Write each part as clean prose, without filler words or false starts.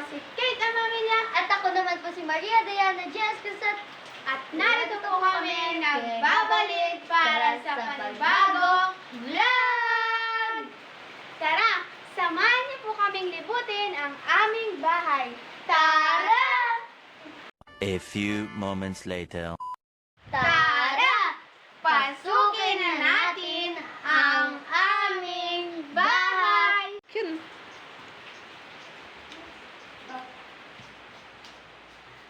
si Kate Amamilla At ako naman po si Maria Diana Jess Casat. at narito po kami nagbabalik para sa panibagong vlog! Tara, samahan niyo po kaming libutin ang aming bahay. Tara! A few moments later. Tara! Pasukin na natin ang aming bahay!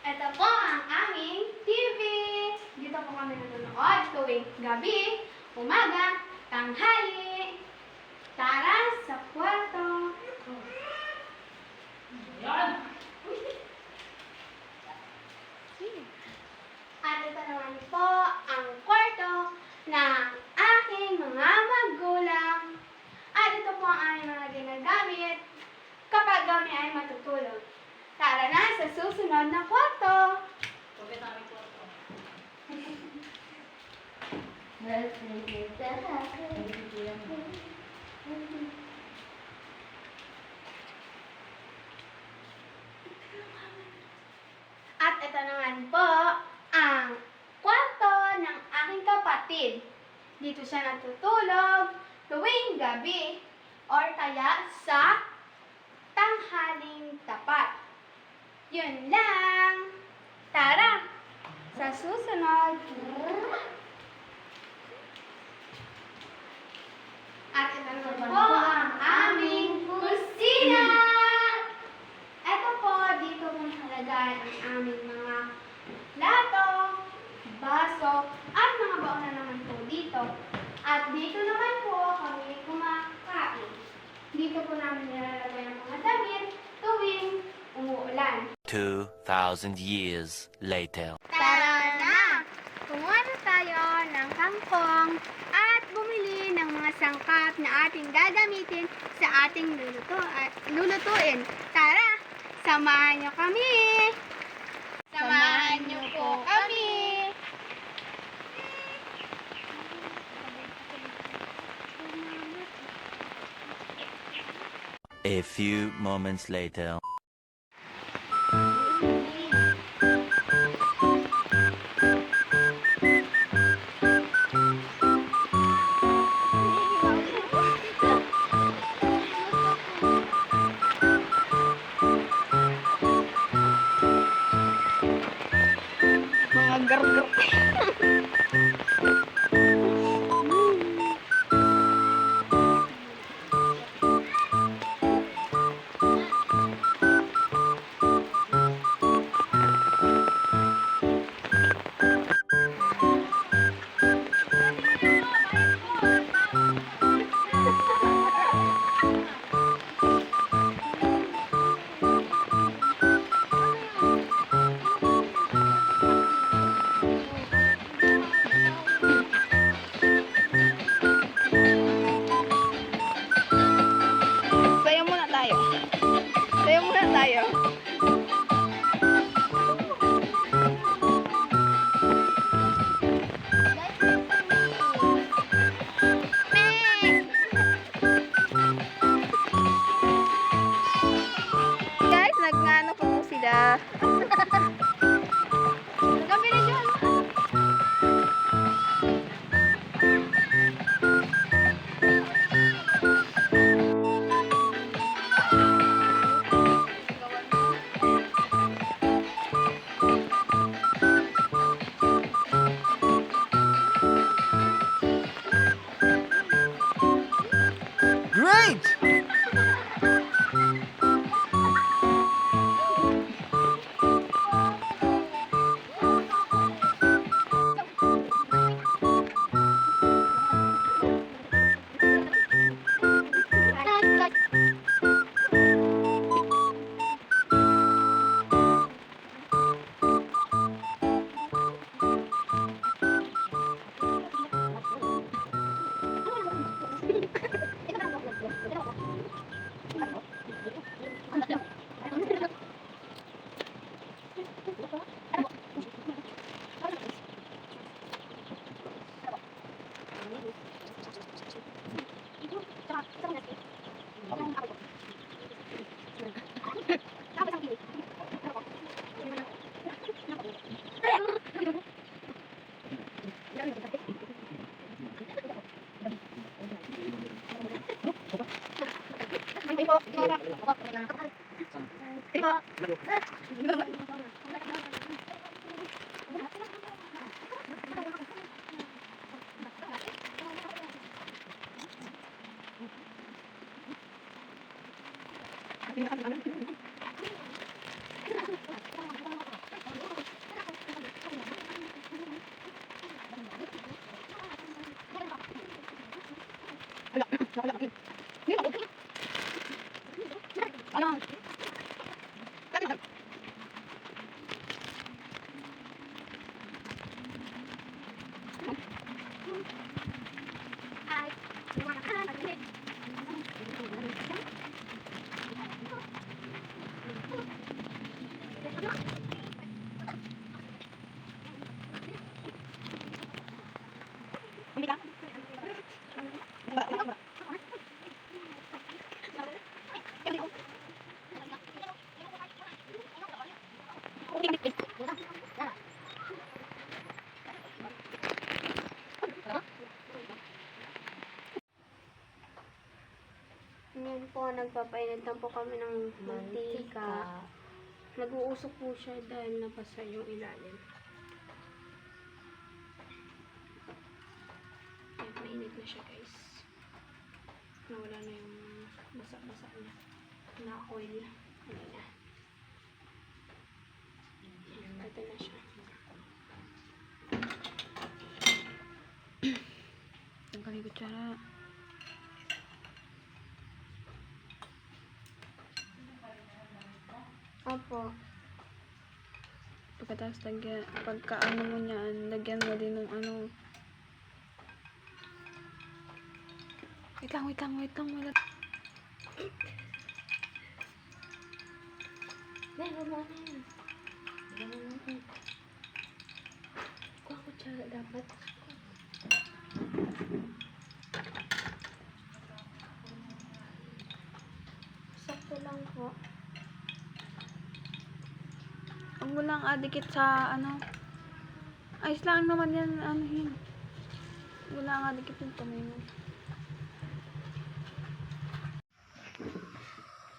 Ito po ang aming TV. Dito po kami nanonood tuwing gabi, umaga, tanghali. Tara sa kwarto. At ito naman po ang kwarto ng aking mga magulang. At ito po ang aming mga ginagamit kapag kami ay matutulog. Tara na sa susunod na kwarto. At ito naman po ang kwarto ng aking kapatid. Dito siya natutulog tuwing gabi or kaya sa tanghaling tapat. Yun lang. Tara! Sa susunod. At ito naman po ang aming kusina. Ito po, dito po nakalagay ang aming mga plato, baso, at mga baon na naman po dito. At dito naman po kami kumakain. Dito po namin nilalagay ang mga damit tuwing umuulan. 2,000 years later. Tara na! Kumuha na tayo ng kangkong at bumili ng mga sangkap na ating gagamitin sa ating lulutuin. Tara! Samahan niyo kami! Samahan niyo po kami! A few moments later. Mga gargo. Ngayon po, nagpapainit na po kami ng mantika. Nag-uusok po siya dahil nabasa yung ilalim. Ayan, mainit na siya guys. Nawala na yung basa-basa niya. Na-oil. Ayan na. Ito na siya. Tanggalin ko tsara. Opo. Pagkatapos pagka-ano mo niyan, lagyan mo din ng ano. Wait lang. Meron mo na yun. Kuha ko tsara dapat. Sakto lang po. Huwag mo lang adikit sa ano. Ayos lang naman yan, ano yun. Huwag mo lang adikit yung kamay mo.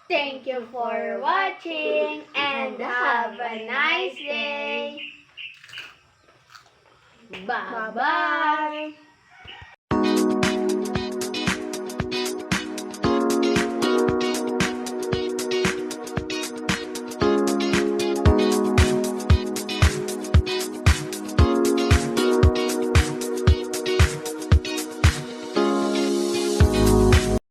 Thank you for watching and have a nice day. Bye-bye.